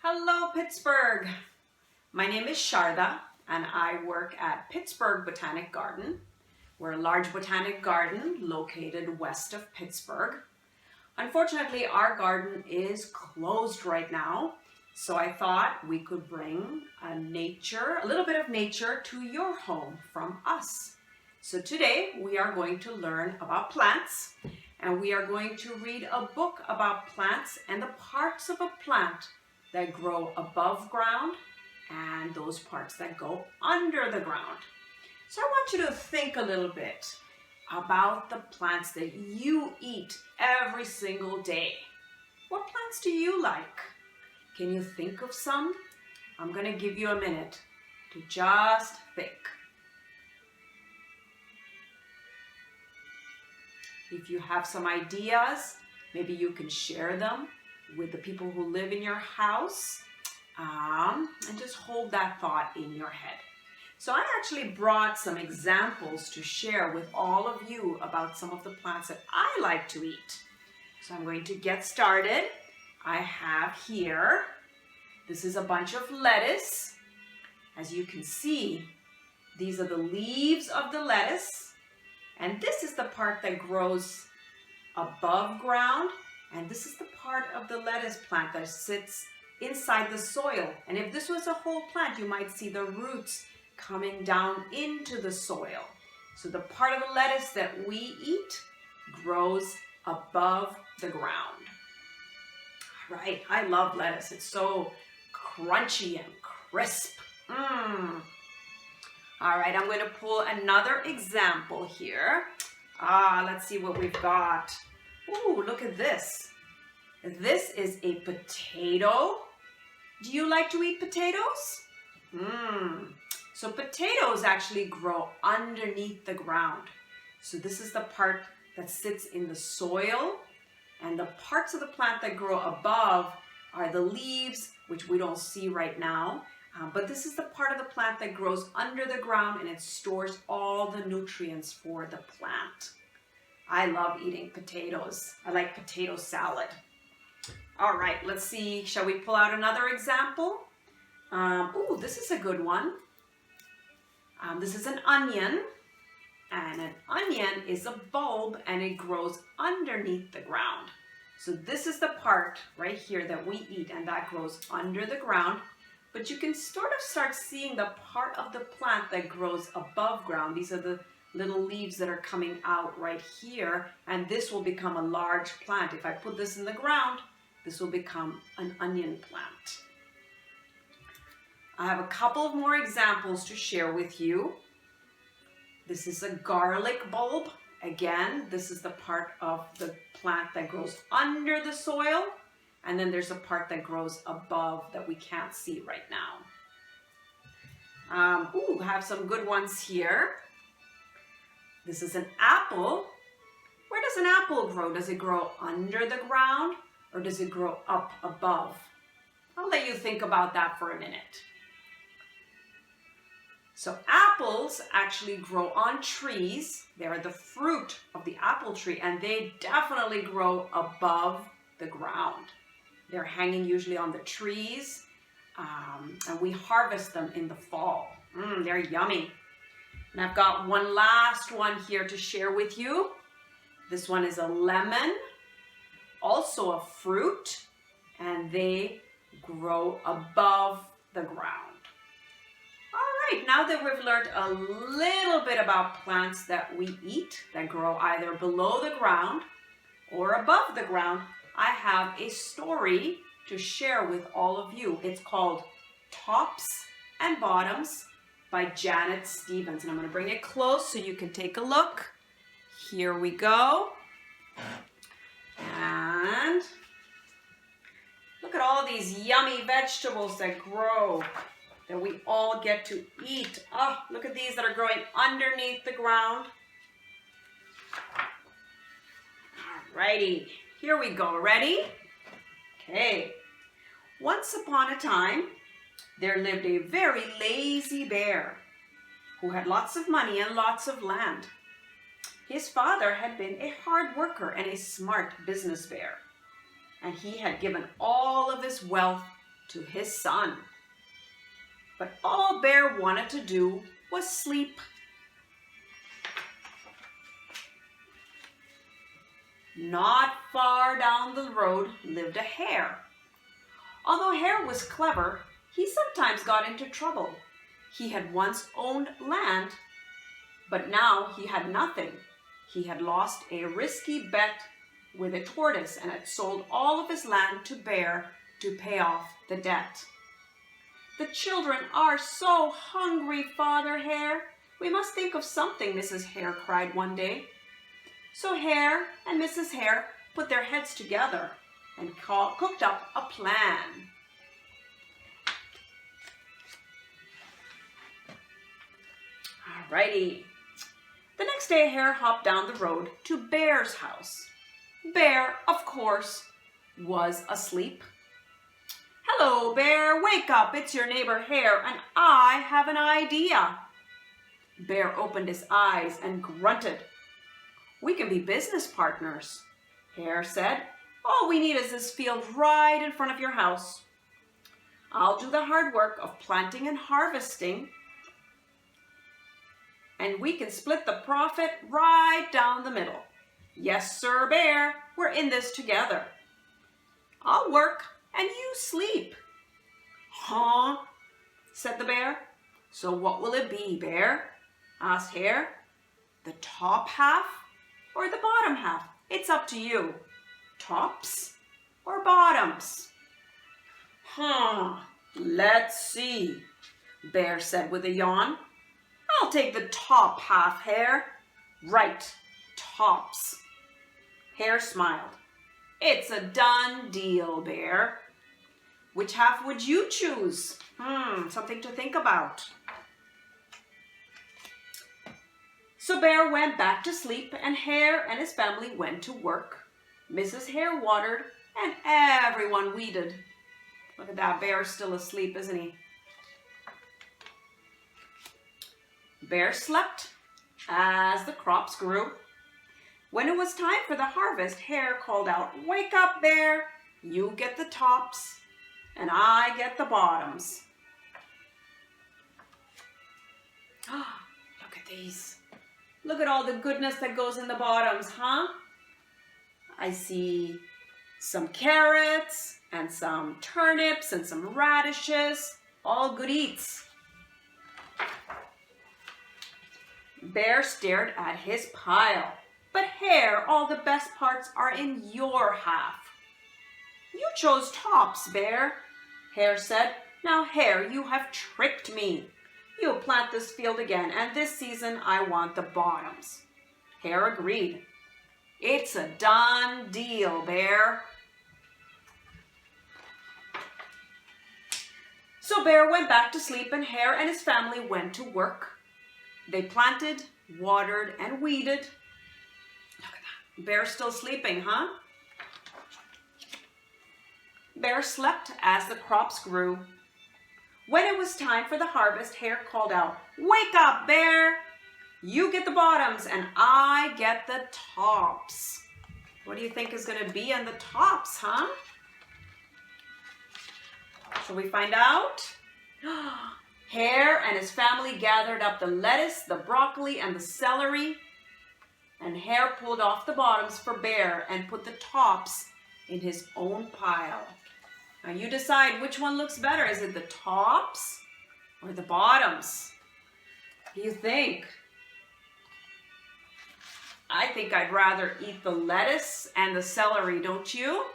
Hello, Pittsburgh. My name is Sarada, and I work at Pittsburgh Botanic Garden. We're a large botanic garden located west of Pittsburgh. Unfortunately, our garden is closed right now, so I thought we could bring a little bit of nature to your home from us. So today we are going to learn about plants, and we are going to read a book about plants and the parts of a plant that grow above ground and those parts that go under the ground. So I want you to think a little bit about the plants that you eat every single day. What plants do you like? Can you think of some? I'm going to give you a minute to just think. If you have some ideas, maybe you can share them with the people who live in your house, and just hold that thought in your head. So I actually brought some examples to share with all of you about some of the plants that I like to eat. So I'm going to get started. I have here, this is a bunch of lettuce. As you can see, these are the leaves of the lettuce, and this is the part that grows above ground. And this is the part of the lettuce plant that sits inside the soil. And if this was a whole plant, you might see the roots coming down into the soil. So the part of the lettuce that we eat grows above the ground. Right? I love lettuce. It's so crunchy and crisp. All right, I'm going to pull another example here. Let's see what we've got. Ooh, look at this. This is a potato. Do you like to eat potatoes? So potatoes actually grow underneath the ground. So this is the part that sits in the soil, and the parts of the plant that grow above are the leaves, which we don't see right now. But this is the part of the plant that grows under the ground, and it stores all the nutrients for the plant. I love eating potatoes. I like potato salad. All right, let's see. Shall we pull out another example? Ooh, this is a good one. This is an onion. And an onion is a bulb, and it grows underneath the ground. So this is the part right here that we eat, and that grows under the ground. But you can sort of start seeing the part of the plant that grows above ground. These are the little leaves that are coming out right here, and this will become a large plant. If I put this in the ground, this will become an onion plant. I have a couple of more examples to share with you. This is a garlic bulb. Again, this is the part of the plant that grows under the soil, and then there's a part that grows above that we can't see right now. I have some good ones here. This is an apple. Where does an apple grow? Does it grow under the ground, or does it grow up above? I'll let you think about that for a minute. So apples actually grow on trees. They are the fruit of the apple tree, and they definitely grow above the ground. They're hanging usually on the trees, and we harvest them in the fall. They're yummy. And I've got one last one here to share with you. This one is a lemon, also a fruit, and they grow above the ground. All right, now that we've learned a little bit about plants that we eat that grow either below the ground or above the ground, I have a story to share with all of you. It's called Tops and Bottoms by Janet Stevens. And I'm going to bring it close so you can take a look. Here we go. And look at all these yummy vegetables that grow, that we all get to eat. Oh, look at these that are growing underneath the ground. Alrighty, here we go. Ready? Okay. Once upon a time, there lived a very lazy bear who had lots of money and lots of land. His father had been a hard worker and a smart business bear, and he had given all of his wealth to his son. But all Bear wanted to do was sleep. Not far down the road lived a hare. Although Hare was clever, he sometimes got into trouble. He had once owned land, but now he had nothing. He had lost a risky bet with a tortoise and had sold all of his land to Bear to pay off the debt. "The children are so hungry, Father Hare. We must think of something," Mrs. Hare cried one day. So Hare and Mrs. Hare put their heads together and cooked up a plan. Alrighty. The next day, Hare hopped down the road to Bear's house. Bear, of course, was asleep. "Hello, Bear, wake up. It's your neighbor Hare, and I have an idea." Bear opened his eyes and grunted. "We can be business partners," Hare said. "All we need is this field right in front of your house. I'll do the hard work of planting and harvesting, and we can split the profit right down the middle. Yes, sir, Bear, we're in this together. I'll work and you sleep." "Huh?" said the bear. "So what will it be, Bear?" asked Hare. "The top half or the bottom half? It's up to you. Tops or bottoms?" Let's see," Bear said with a yawn. "I'll take the top half, Hare." "Right, tops." Hare smiled. "It's a done deal, Bear. Which half would you choose?" Something to think about. So Bear went back to sleep, and Hare and his family went to work. Mrs. Hare watered, and everyone weeded. Look at that, Bear's still asleep, isn't he? Bear slept as the crops grew. When it was time for the harvest, Hare called out, "Wake up, Bear. You get the tops, and I get the bottoms." Look at these. Look at all the goodness that goes in the bottoms, huh? I see some carrots and some turnips and some radishes, all good eats. Bear stared at his pile. "But Hare, all the best parts are in your half." "You chose tops, Bear," Hare said. "Now, Hare, you have tricked me. You'll plant this field again, and this season I want the bottoms." Hare agreed. "It's a done deal, Bear." So Bear went back to sleep, and Hare and his family went to work. They planted, watered, and weeded. Look at that. Bear's still sleeping, huh? Bear slept as the crops grew. When it was time for the harvest, Hare called out, "Wake up, Bear! You get the bottoms and I get the tops." What do you think is going to be on the tops, huh? Shall we find out? Hare and his family gathered up the lettuce, the broccoli, and the celery. And Hare pulled off the bottoms for Bear and put the tops in his own pile. Now you decide which one looks better. Is it the tops or the bottoms? What do you think? I think I'd rather eat the lettuce and the celery, don't you?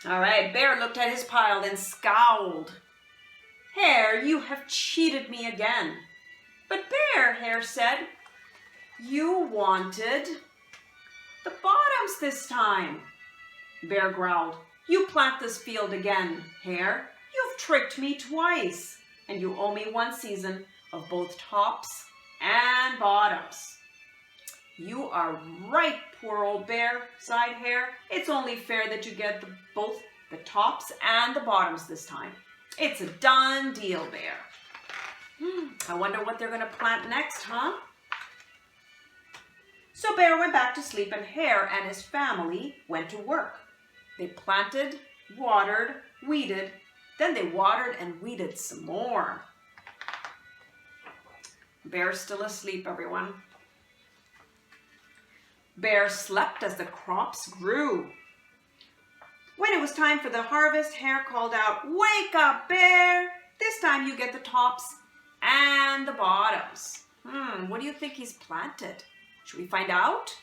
All right, Bear looked at his pile and scowled. "Hare, you have cheated me again." "But Bear," Hare said, "you wanted the bottoms this time." Bear growled, "You plant this field again, Hare. You've tricked me twice, and you owe me one season of both tops and bottoms." "You are right, poor old Bear," sighed Hare. "It's only fair that you get both the tops and the bottoms this time. It's a done deal, Bear." I wonder what they're going to plant next, huh? So Bear went back to sleep, and Hare and his family went to work. They planted, watered, weeded. Then they watered and weeded some more. Bear's still asleep, everyone. Bear slept as the crops grew. When it was time for the harvest, Hare called out, "Wake up, Bear! This time you get the tops and the bottoms." What do you think he's planted? Should we find out?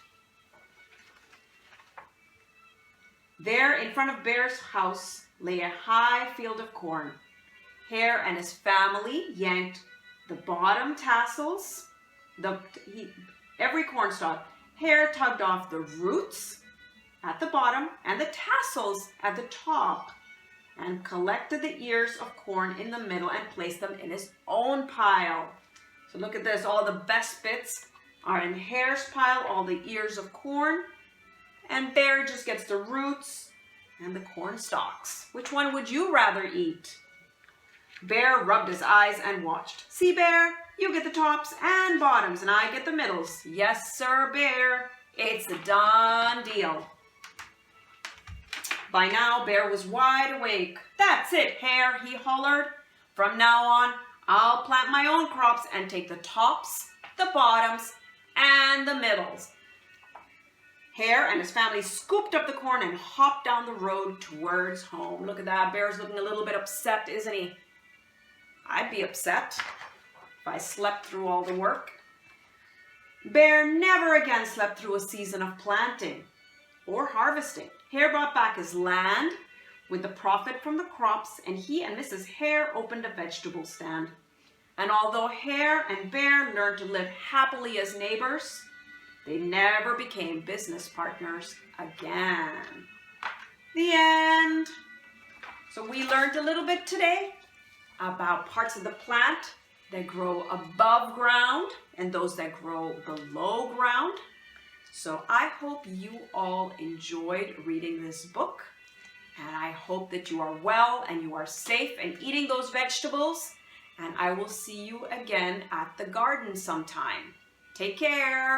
There in front of Bear's house lay a high field of corn. Hare and his family yanked the bottom tassels, every corn stalk. Hare tugged off the roots at the bottom and the tassels at the top and collected the ears of corn in the middle and placed them in his own pile. So look at this, all the best bits are in Hare's pile, all the ears of corn, and Bear just gets the roots and the corn stalks. Which one would you rather eat? Bear rubbed his eyes and watched. "See, Bear, you get the tops and bottoms and I get the middles." "Yes, sir, Bear. It's a done deal." By now, Bear was wide awake. "That's it, Hare," he hollered. "From now on, I'll plant my own crops and take the tops, the bottoms, and the middles." Hare and his family scooped up the corn and hopped down the road towards home. Look at that. Bear's looking a little bit upset, isn't he? I'd be upset if I slept through all the work. Bear never again slept through a season of planting or harvesting. Hare brought back his land with the profit from the crops, and he and Mrs. Hare opened a vegetable stand. And although Hare and Bear learned to live happily as neighbors, they never became business partners again. The end. So we learned a little bit today about parts of the plant that grow above ground and those that grow below ground. So I hope you all enjoyed reading this book, and I hope that you are well and you are safe and eating those vegetables, and I will see you again at the garden sometime. Take care.